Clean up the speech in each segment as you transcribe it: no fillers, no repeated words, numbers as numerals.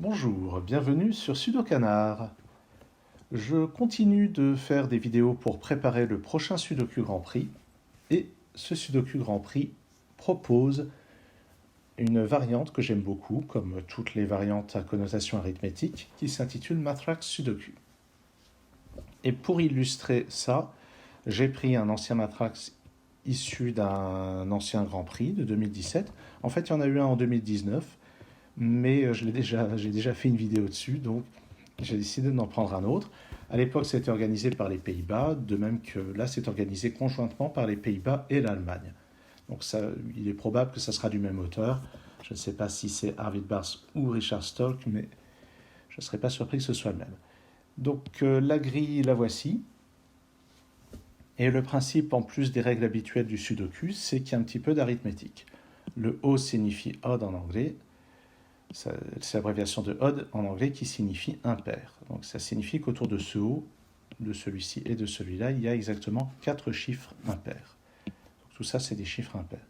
Bonjour, bienvenue sur Sudokanar. Je continue de faire des vidéos pour préparer le prochain Sudoku Grand Prix et ce Sudoku Grand Prix propose une variante que j'aime beaucoup, comme toutes les variantes à connotation arithmétique, qui s'intitule Matrax Sudoku. Et pour illustrer ça, j'ai pris un ancien Matrax issu d'un ancien Grand Prix de 2017. En fait, il y en a eu un en 2019, mais j'ai déjà fait une vidéo dessus, donc j'ai décidé d'en prendre un autre. À l'époque, c'était organisé par les Pays-Bas, de même que là, c'est organisé conjointement par les Pays-Bas et l'Allemagne. Donc ça, il est probable que ça sera du même auteur. Je ne sais pas si c'est Arvid Bars ou Richard Stolk, mais je ne serais pas surpris que ce soit le même. Donc la grille, la voici. Et le principe, en plus des règles habituelles du Sudoku, c'est qu'il y a un petit peu d'arithmétique. Le O signifie odd en anglais. C'est l'abréviation de odd en anglais qui signifie impair. Donc ça signifie qu'autour de ce O, de celui-ci et de celui-là, il y a exactement 4 chiffres impairs. Donc tout ça, c'est des chiffres impairs.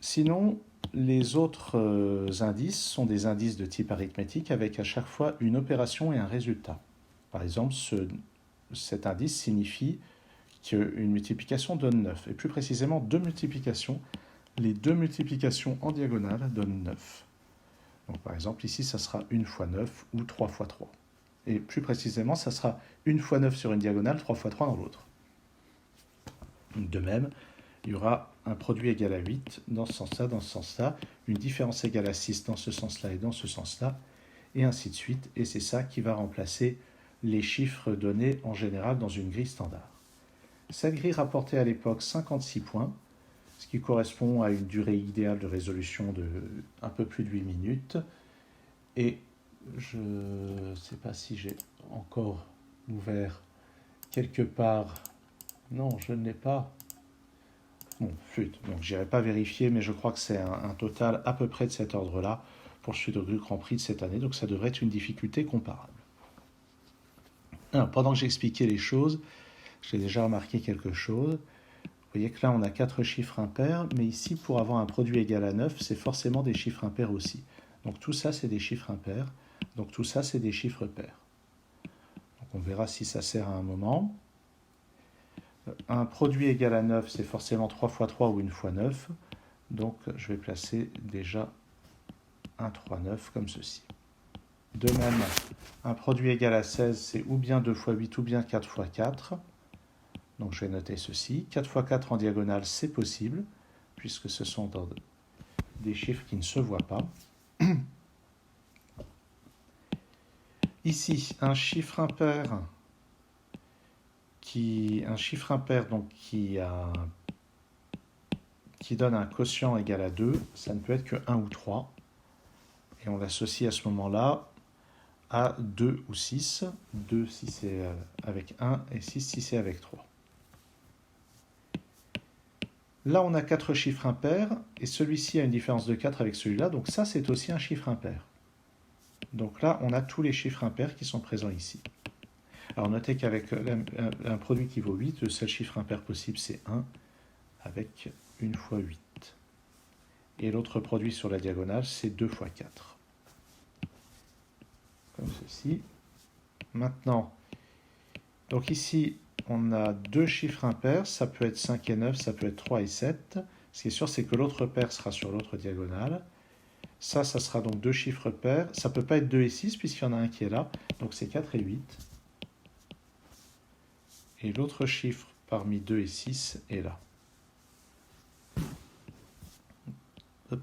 Sinon, les autres indices sont des indices de type arithmétique avec à chaque fois une opération et un résultat. Par exemple, cet indice signifie qu'une multiplication donne 9, et plus précisément deux multiplications. Les deux multiplications en diagonale donnent 9. Donc par exemple, ici, ça sera 1 fois 9 ou 3 fois 3. Et plus précisément, ça sera 1 fois 9 sur une diagonale, 3 fois 3 dans l'autre. De même, il y aura un produit égal à 8 dans ce sens-là, une différence égale à 6 dans ce sens-là et dans ce sens-là, et ainsi de suite. Et c'est ça qui va remplacer les chiffres donnés en général dans une grille standard. Cette grille rapportait à l'époque 56 points, ce qui correspond à une durée idéale de résolution de un peu plus de 8 minutes. Et je ne sais pas si j'ai encore ouvert quelque part. Non, je ne l'ai pas. Bon, flûte. Donc, je n'irai pas vérifier, mais je crois que c'est un total à peu près de cet ordre-là pour le Sudoku Grand Prix de cette année. Donc, ça devrait être une difficulté comparable. Alors, pendant que j'expliquais les choses, j'ai déjà remarqué quelque chose. Vous voyez que là, on a 4 chiffres impairs, mais ici, pour avoir un produit égal à 9, c'est forcément des chiffres impairs aussi. Donc tout ça, c'est des chiffres impairs. Donc tout ça, c'est des chiffres pairs. Donc on verra si ça sert à un moment. Un produit égal à 9, c'est forcément 3 fois 3 ou 1 fois 9. Donc je vais placer déjà un 3, 9 comme ceci. De même, un produit égal à 16, c'est ou bien 2 fois 8 ou bien 4 fois 4. Donc je vais noter ceci. 4 fois 4 en diagonale, c'est possible, puisque ce sont des chiffres qui ne se voient pas. Ici, un chiffre impair qui donne un quotient égal à 2, ça ne peut être que 1 ou 3. Et on l'associe à ce moment-là à 2 ou 6. 2 si c'est avec 1 et 6 si c'est avec 3. Là, on a 4 chiffres impairs, et celui-ci a une différence de 4 avec celui-là, donc ça, c'est aussi un chiffre impair. Donc là, on a tous les chiffres impairs qui sont présents ici. Alors notez qu'avec un produit qui vaut 8, le seul chiffre impair possible, c'est 1, avec 1 fois 8. Et l'autre produit sur la diagonale, c'est 2 fois 4. Comme ceci. Maintenant, donc ici, on a deux chiffres impairs, ça peut être 5 et 9, ça peut être 3 et 7. Ce qui est sûr, c'est que l'autre paire sera sur l'autre diagonale. Ça sera donc deux chiffres pairs. Ça ne peut pas être 2 et 6, puisqu'il y en a un qui est là. Donc c'est 4 et 8. Et l'autre chiffre parmi 2 et 6 est là. Hop.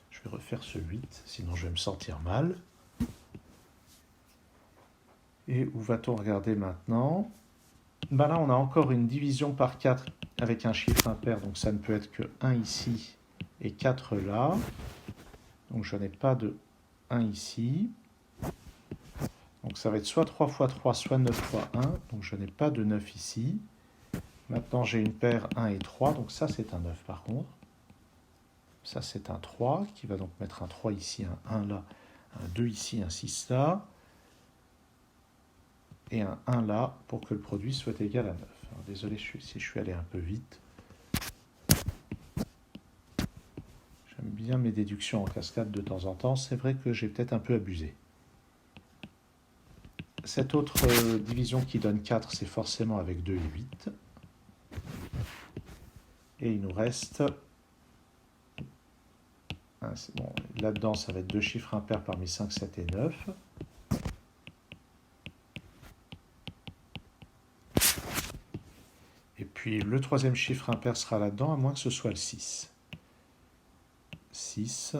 Je vais refaire ce 8, sinon je vais me sentir mal. Et où va-t-on regarder maintenant ? Ben là, on a encore une division par 4 avec un chiffre impair, donc ça ne peut être que 1 ici et 4 là. Donc je n'ai pas de 1 ici. Donc ça va être soit 3 fois 3, soit 9 fois 1. Donc je n'ai pas de 9 ici. Maintenant j'ai une paire 1 et 3. Donc ça c'est un 9 par contre. Ça c'est un 3 qui va donc mettre un 3 ici, un 1 là, un 2 ici, un 6 là. Et un 1 là pour que le produit soit égal à 9. Alors, désolé si je suis allé un peu vite. J'aime bien mes déductions en cascade de temps en temps. C'est vrai que j'ai peut-être un peu abusé. Cette autre division qui donne 4, c'est forcément avec 2 et 8. Et il nous reste... bon, là-dedans, ça va être 2 chiffres impairs parmi 5, 7 et 9. Et puis le troisième chiffre impair sera là-dedans, à moins que ce soit le 6. 6.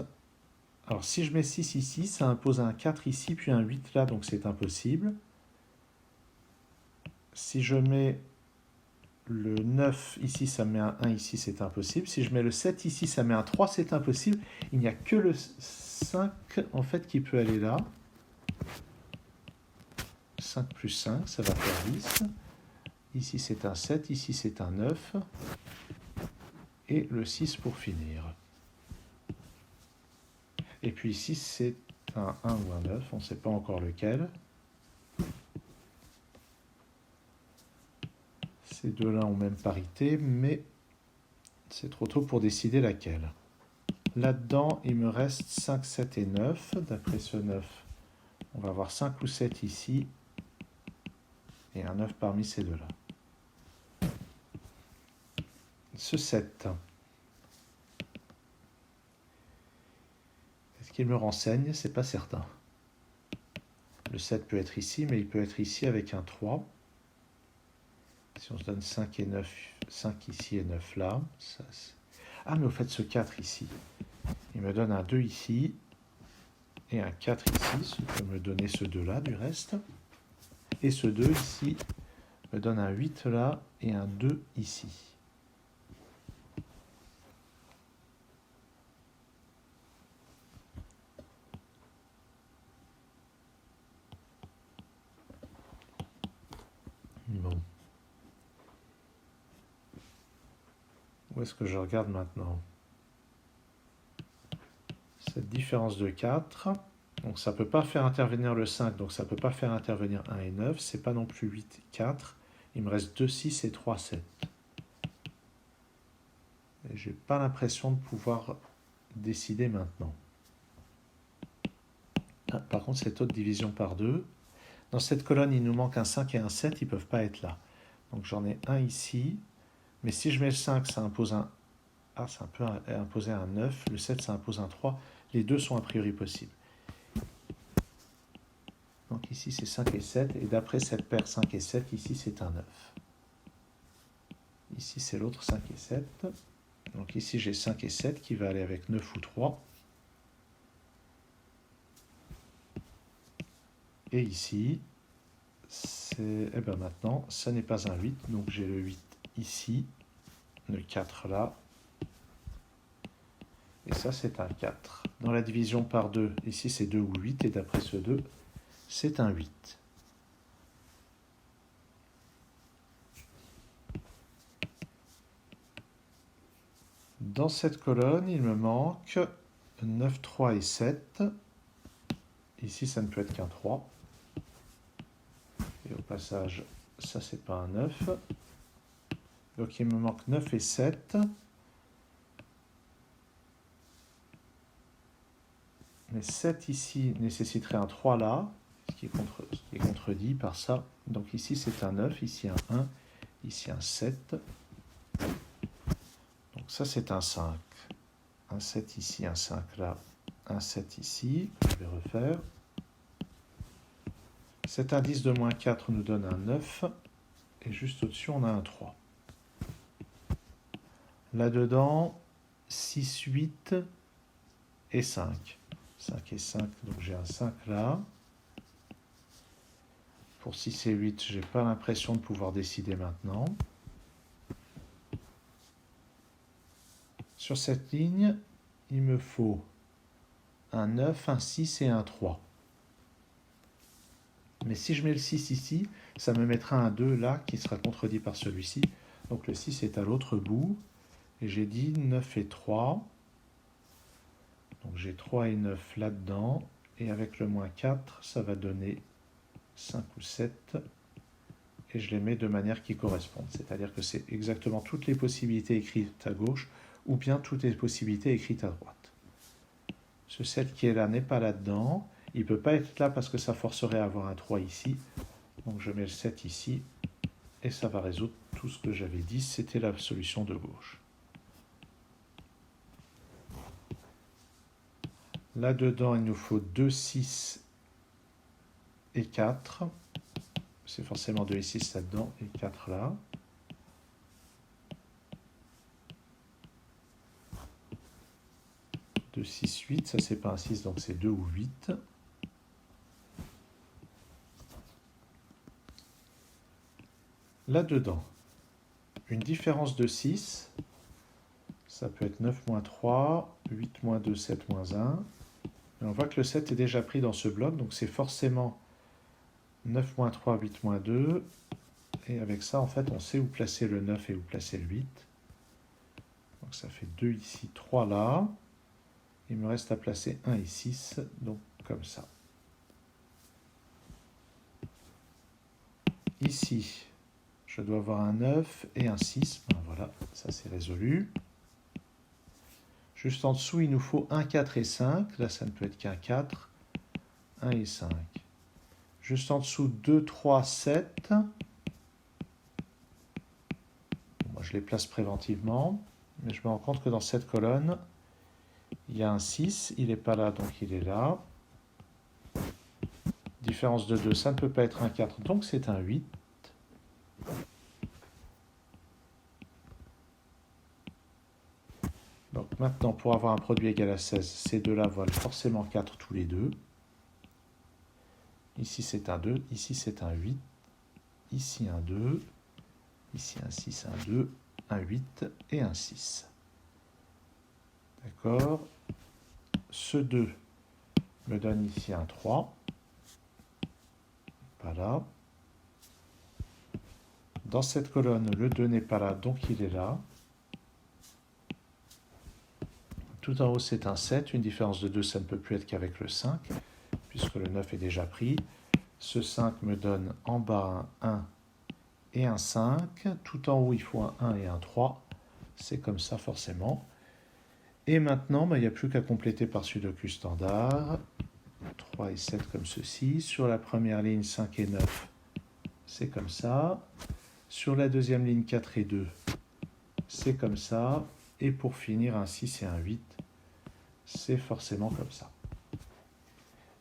Alors si je mets 6 ici, ça impose un 4 ici, puis un 8 là, donc c'est impossible. Si je mets le 9 ici, ça met un 1 ici, c'est impossible. Si je mets le 7 ici, ça met un 3, c'est impossible. Il n'y a que le 5 en fait qui peut aller là. 5 plus 5, ça va faire 10. Ici c'est un 7, ici c'est un 9. Et le 6 pour finir. Et puis ici c'est un 1 ou un 9, on ne sait pas encore lequel. Ces deux-là ont même parité, mais c'est trop tôt pour décider laquelle. Là-dedans, il me reste 5, 7 et 9. D'après ce 9, on va avoir 5 ou 7 ici, et un 9 parmi ces deux-là. Ce 7, est-ce qu'il me renseigne? C'est pas certain. Le 7 peut être ici, mais il peut être ici avec un 3. Si on se donne 5 et 9, 5 ici et 9 là. Ça, ah, mais au fait, ce 4 ici, il me donne un 2 ici et un 4 ici, ce qui peut me donner ce 2 là du reste. Et ce 2 ici me donne un 8 là et un 2 ici. Bon. Où est-ce que je regarde maintenant? Cette différence de 4, donc ça ne peut pas faire intervenir le 5, donc ça ne peut pas faire intervenir 1 et 9, c'est pas non plus 8, 4. Il me reste 2, 6 et 3, 7. Et j'ai pas l'impression de pouvoir décider maintenant. Ah, par contre, cette autre division par 2, dans cette colonne, il nous manque un 5 et un 7, ils ne peuvent pas être là. Donc j'en ai un ici, mais si je mets le 5, ça impose un... Ah, ça peut imposer un 9, le 7, ça impose un 3. Les deux sont a priori possibles. Donc ici, c'est 5 et 7, et d'après cette paire 5 et 7, ici, c'est un 9. Ici, c'est l'autre 5 et 7. Donc ici, j'ai 5 et 7 qui va aller avec 9 ou 3. Et ici, eh ben maintenant, ça n'est pas un 8, donc j'ai le 8 ici, le 4 là, et ça c'est un 4. Dans la division par 2, ici c'est 2 ou 8, et d'après ce 2, c'est un 8. Dans cette colonne, il me manque 9, 3 et 7. Ici, ça ne peut être qu'un 3. Et au passage, ça, c'est pas un 9. Donc, il me manque 9 et 7. Mais 7 ici nécessiterait un 3 là, ce qui est contredit par ça. Donc, ici, c'est un 9, ici un 1, ici un 7. Donc, ça, c'est un 5. Un 7 ici, un 5 là, un 7 ici, que je vais refaire. Cet indice de moins 4 nous donne un 9, et juste au-dessus, on a un 3. Là-dedans, 6, 8 et 5. 5 et 5, donc j'ai un 5 là. Pour 6 et 8, je n'ai pas l'impression de pouvoir décider maintenant. Sur cette ligne, il me faut un 9, un 6 et un 3. Mais si je mets le 6 ici, ça me mettra un 2 là qui sera contredit par celui-ci. Donc le 6 est à l'autre bout. Et j'ai dit 9 et 3. Donc j'ai 3 et 9 là-dedans. Et avec le moins 4, ça va donner 5 ou 7. Et je les mets de manière qui correspondent. C'est-à-dire que c'est exactement toutes les possibilités écrites à gauche ou bien toutes les possibilités écrites à droite. Ce 7 qui est là n'est pas là-dedans. Il ne peut pas être là parce que ça forcerait à avoir un 3 ici. Donc je mets le 7 ici. Et ça va résoudre tout ce que j'avais dit. C'était la solution de gauche. Là-dedans, il nous faut 2, 6 et 4. C'est forcément 2 et 6 là-dedans et 4 là. De 6, 8, ça c'est pas un 6, donc c'est 2 ou 8. Là-dedans, une différence de 6, ça peut être 9 moins 3, 8 moins 2, 7 moins 1. Et on voit que le 7 est déjà pris dans ce bloc, donc c'est forcément 9 moins 3, 8 moins 2. Et avec ça, en fait, on sait où placer le 9 et où placer le 8. Donc ça fait 2 ici, 3 là. Il me reste à placer 1 et 6, donc comme ça. Ici, je dois avoir un 9 et un 6. Ben voilà, ça c'est résolu. Juste en dessous, il nous faut 1, 4 et 5. Là, ça ne peut être qu'un 4, 1 et 5. Juste en dessous, 2, 3, 7. Moi, je les place préventivement, mais je me rends compte que dans cette colonne, il y a un 6, il n'est pas là, donc il est là. Différence de 2, ça ne peut pas être un 4, donc c'est un 8. Donc maintenant, pour avoir un produit égal à 16, ces deux-là valent forcément 4 tous les deux. Ici c'est un 2, ici c'est un 8, ici un 2, ici un 6, un 2, un 8 et un 6. D'accord. Ce 2 me donne ici un 3. Pas là. Dans cette colonne, le 2 n'est pas là, donc il est là. Tout en haut, c'est un 7. Une différence de 2, ça ne peut plus être qu'avec le 5, puisque le 9 est déjà pris. Ce 5 me donne en bas un 1 et un 5. Tout en haut, il faut un 1 et un 3. C'est comme ça, forcément. Et maintenant, il n'y a plus qu'à compléter par Sudoku standard. 3 et 7 comme ceci. Sur la première ligne, 5 et 9, c'est comme ça. Sur la deuxième ligne, 4 et 2, c'est comme ça. Et pour finir, un 6 et un 8, c'est forcément comme ça.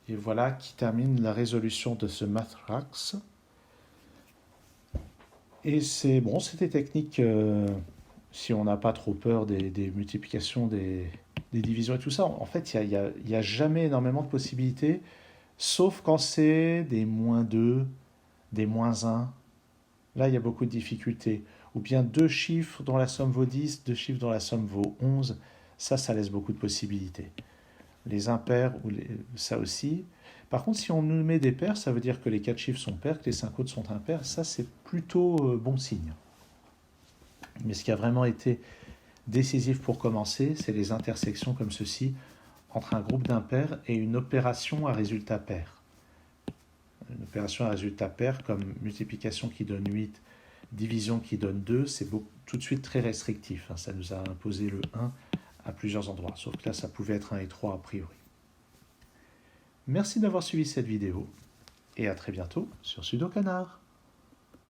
Et voilà qui termine la résolution de ce mathrax. Et c'est bon, c'était technique si on n'a pas trop peur des multiplications, des divisions et tout ça. En fait, il n'y a jamais énormément de possibilités, sauf quand c'est des moins 2, des moins 1. Là, il y a beaucoup de difficultés. Ou bien deux chiffres dont la somme vaut 10, deux chiffres dont la somme vaut 11. Ça laisse beaucoup de possibilités. Les impairs, ça aussi. Par contre, si on nous met des pairs, ça veut dire que les 4 chiffres sont pairs, que les 5 autres sont impairs. Ça, c'est plutôt bon signe. Mais ce qui a vraiment été décisif pour commencer, c'est les intersections comme ceci entre un groupe d'impairs et une opération à résultat pair. Une opération à résultat pair comme multiplication qui donne 8, division qui donne 2, c'est tout de suite très restrictif. Ça nous a imposé le 1 à plusieurs endroits, sauf que là, ça pouvait être 1 et 3 a priori. Merci d'avoir suivi cette vidéo et à très bientôt sur Sudocanard.